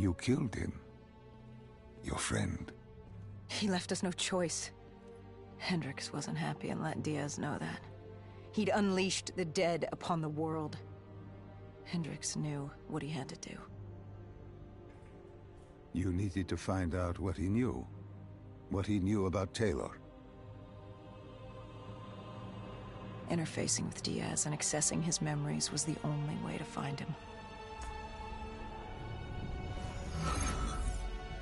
You killed him. Your friend. He left us no choice. Hendricks wasn't happy and let Diaz know that. He'd unleashed the dead upon the world. Hendricks knew what he had to do. You needed to find out what he knew. What he knew about Taylor. Interfacing with Diaz and accessing his memories was the only way to find him.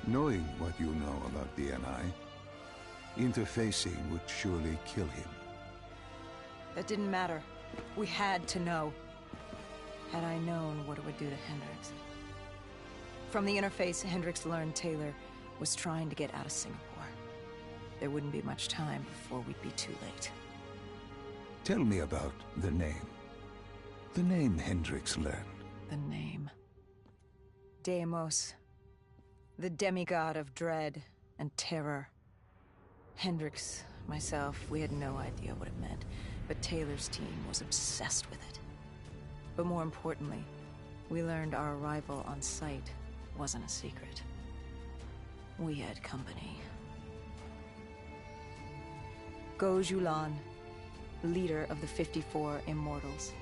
Knowing what you know about the NI, interfacing would surely kill him. That didn't matter. We had to know. Had I known what it would do to Hendricks. From the interface, Hendricks learned Taylor was trying to get out of Singapore. There wouldn't be much time before we'd be too late. Tell me about the name. The name Hendricks learned. The name. Deimos. The demigod of dread and terror. Hendricks, myself, we had no idea what it meant, but Taylor's team was obsessed with it. But more importantly, we learned our arrival on site wasn't a secret. We had company. Go-Julan, leader of the 54 Immortals.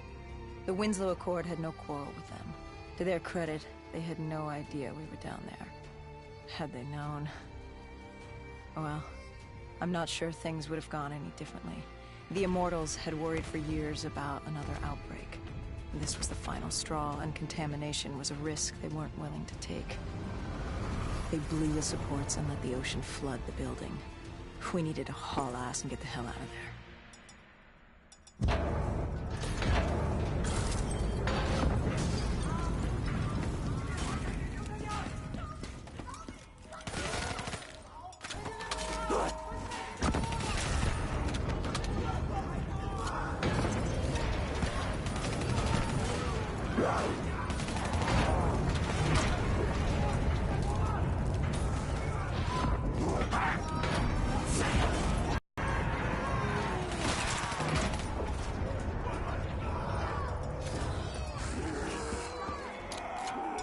The Winslow Accord had no quarrel with them. To their credit, they had no idea we were down there. Had they known... well, I'm not sure things would have gone any differently. The Immortals had worried for years about another outbreak. This was the final straw, and contamination was a risk they weren't willing to take. They blew the supports and let the ocean flood the building. We needed to haul ass and get the hell out of there.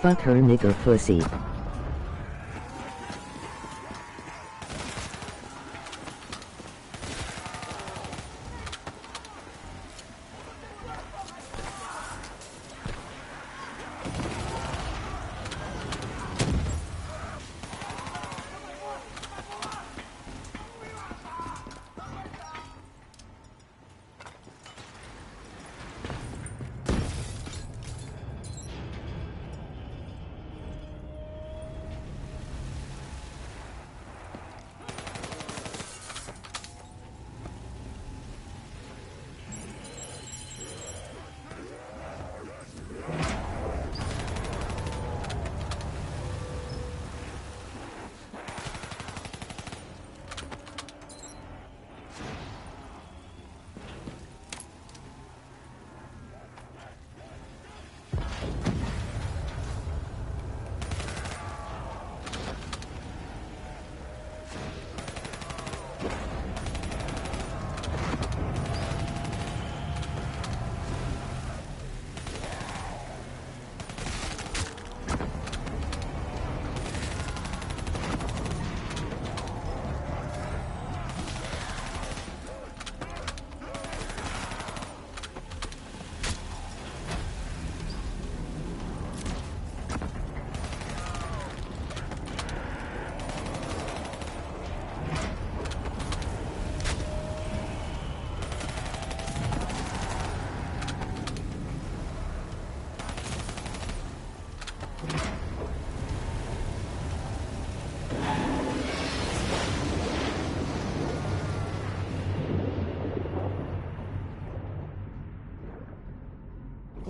Fuck her nigger pussy.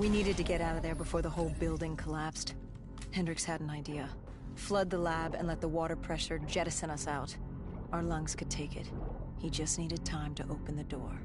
We needed to get out of there before the whole building collapsed. Hendricks had an idea. Flood the lab and let the water pressure jettison us out. Our lungs could take it. He just needed time to open the door.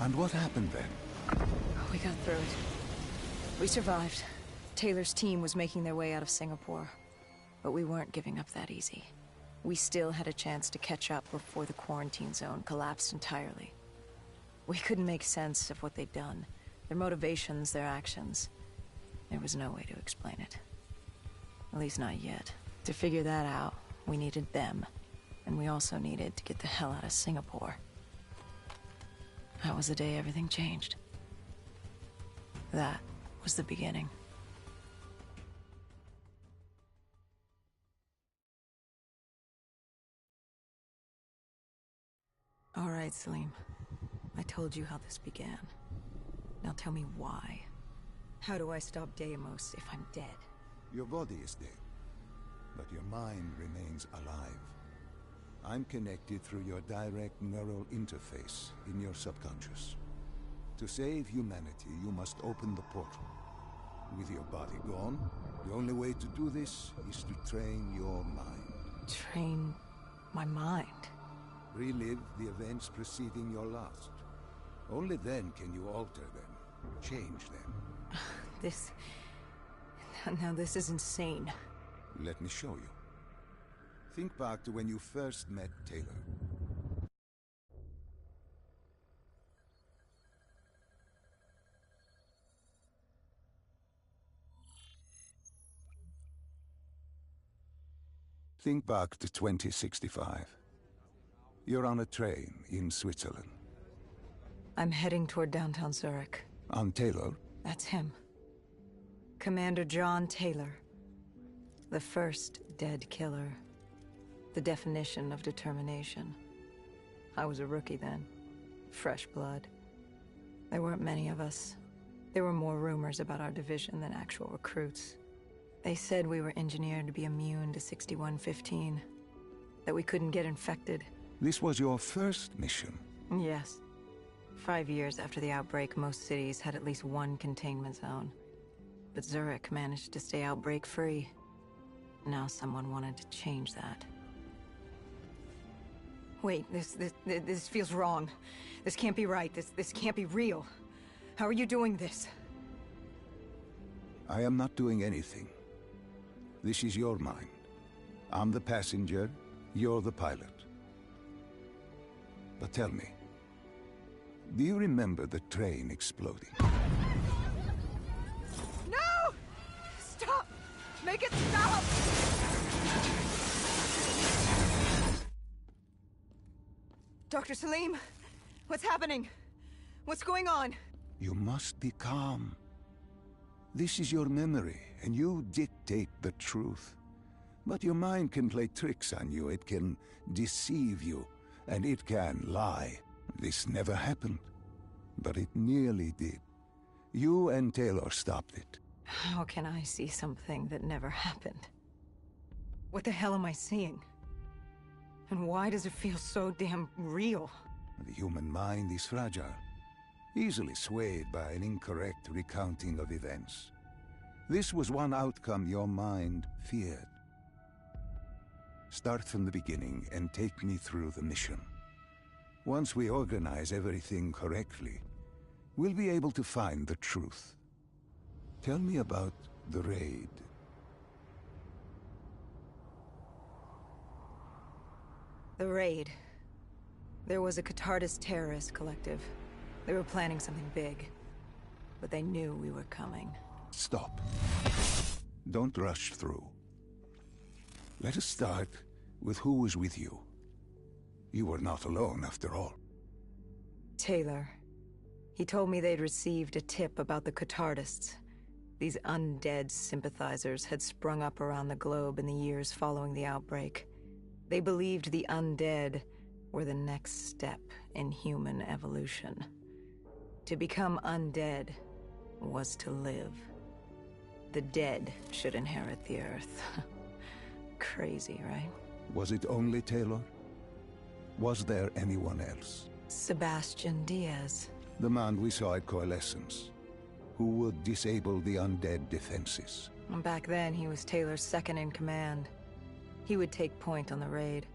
And what happened then? We got through it. We survived. Taylor's team was making their way out of Singapore. But we weren't giving up that easy. We still had a chance to catch up before the quarantine zone collapsed entirely. We couldn't make sense of what they'd done. Their motivations, their actions. There was no way to explain it. At least not yet. To figure that out, we needed them. And we also needed to get the hell out of Singapore. That was the day everything changed. That was the beginning. All right, Salim. I told you how this began. Now tell me why. How do I stop Deimos if I'm dead? Your body is dead, but your mind remains alive. I'm connected through your direct neural interface in your subconscious. To save humanity, you must open the portal. With your body gone, the only way to do this is to train your mind. Train my mind? Relive the events preceding your last. Only then can you alter them, change them. Now this is insane. Let me show you. Think back to when you first met Taylor. Think back to 2065. You're on a train in Switzerland. I'm heading toward downtown Zurich. On Taylor? That's him. Commander John Taylor. The first dead killer. The definition of determination. I was a rookie then. Fresh blood. There weren't many of us. There were more rumors about our division than actual recruits. They said we were engineered to be immune to 6115. That we couldn't get infected. This was your first mission? Yes. 5 years after the outbreak, most cities had at least one containment zone. But Zurich managed to stay outbreak-free. Now someone wanted to change that. Wait, this feels wrong. This can't be right. This can't be real. How are you doing this? I am not doing anything. This is your mind. I'm the passenger, you're the pilot. But tell me, do you remember the train exploding? No! Stop! Make it stop! Dr. Salim, what's happening? What's going on? You must be calm. This is your memory, and you dictate the truth. But your mind can play tricks on you. It can deceive you, and it can lie. This never happened, but it nearly did. You and Taylor stopped it. How can I see something that never happened? What the hell am I seeing? And why does it feel so damn real? The human mind is fragile, easily swayed by an incorrect recounting of events. This was one outcome your mind feared. Start from the beginning and take me through the mission. Once we organize everything correctly, we'll be able to find the truth. Tell me about the raid. The raid. There was a Catardist terrorist collective. They were planning something big, but they knew we were coming. Stop. Don't rush through. Let us start with who was with you. You were not alone, after all. Taylor. He told me they'd received a tip about the Catardists. These undead sympathizers had sprung up around the globe in the years following the outbreak. They believed the undead were the next step in human evolution. To become undead was to live. The dead should inherit the earth. Crazy, right? Was it only Taylor? Was there anyone else? Sebastian Diaz. The man we saw at Coalescence, who would disable the undead defenses. Back then, he was Taylor's second in command. He would take point on the raid.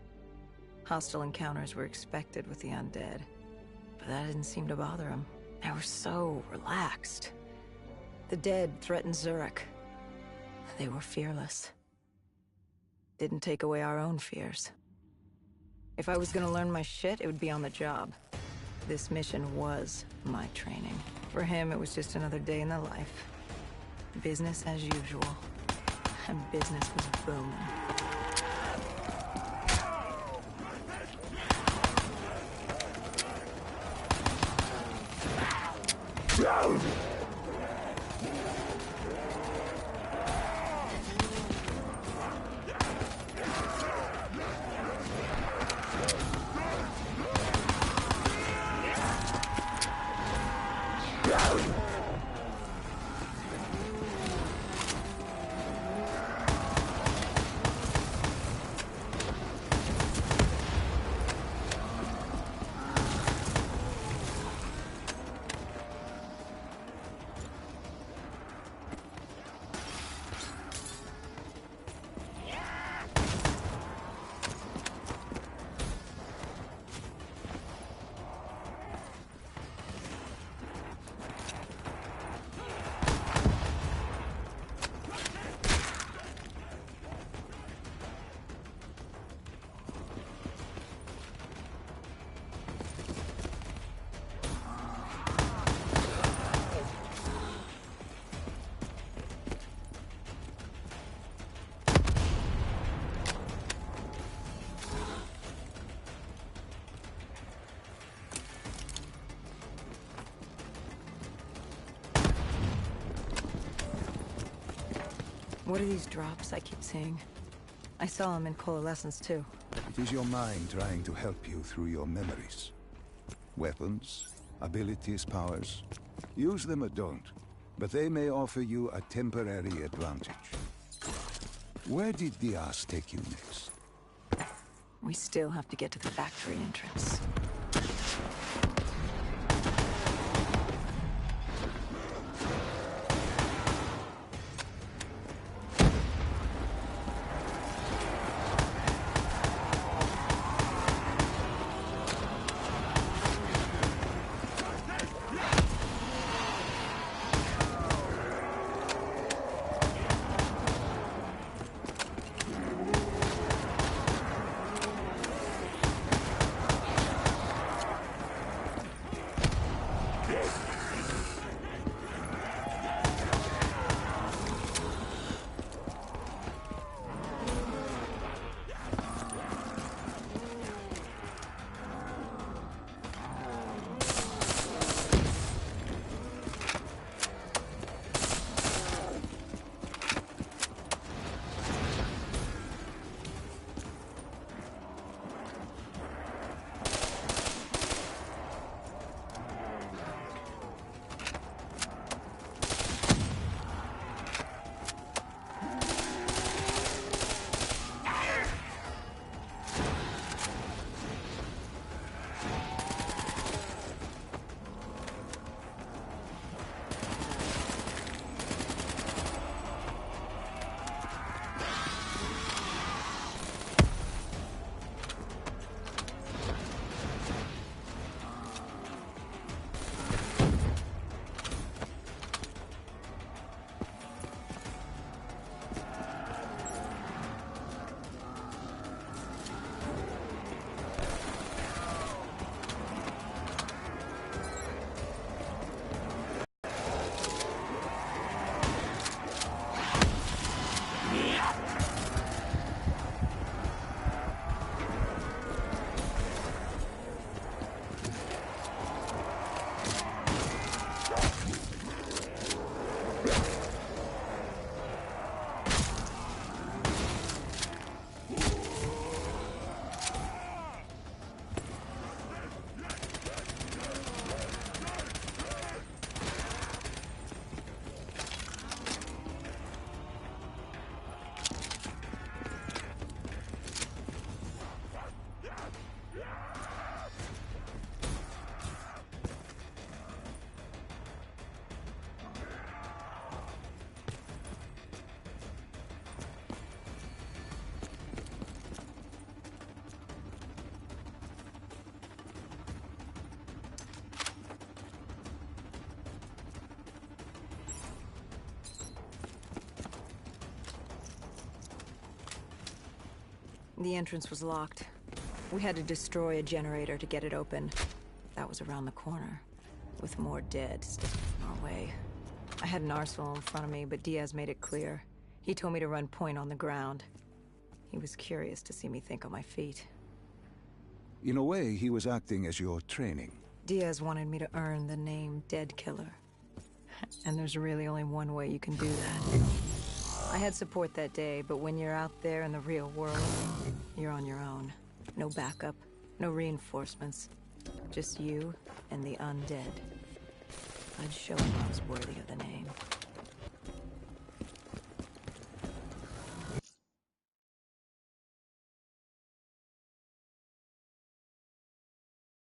Hostile encounters were expected with the undead, but that didn't seem to bother him. They were so relaxed. The dead threatened Zurich. They were fearless. Didn't take away our own fears. If I was gonna learn my shit, it would be on the job. This mission was my training. For him, it was just another day in the life. Business as usual. And business was booming. What are these drops I keep seeing? I saw them in Coalescence too. It is your mind trying to help you through your memories. Weapons, abilities, powers. Use them or don't, but they may offer you a temporary advantage. Where did Diaz take you next? We still have to get to the factory entrance. The entrance was locked. We had to destroy a generator to get it open. That was around the corner, with more dead sticking in our way. I had an arsenal in front of me, but Diaz made it clear. He told me to run point on the ground. He was curious to see me think on my feet. In a way, he was acting as your training. Diaz wanted me to earn the name Dead Killer. And there's really only one way you can do that. I had support that day, but when you're out there in the real world, you're on your own. No backup, no reinforcements. Just you and the undead. I'd show him I was worthy of the name.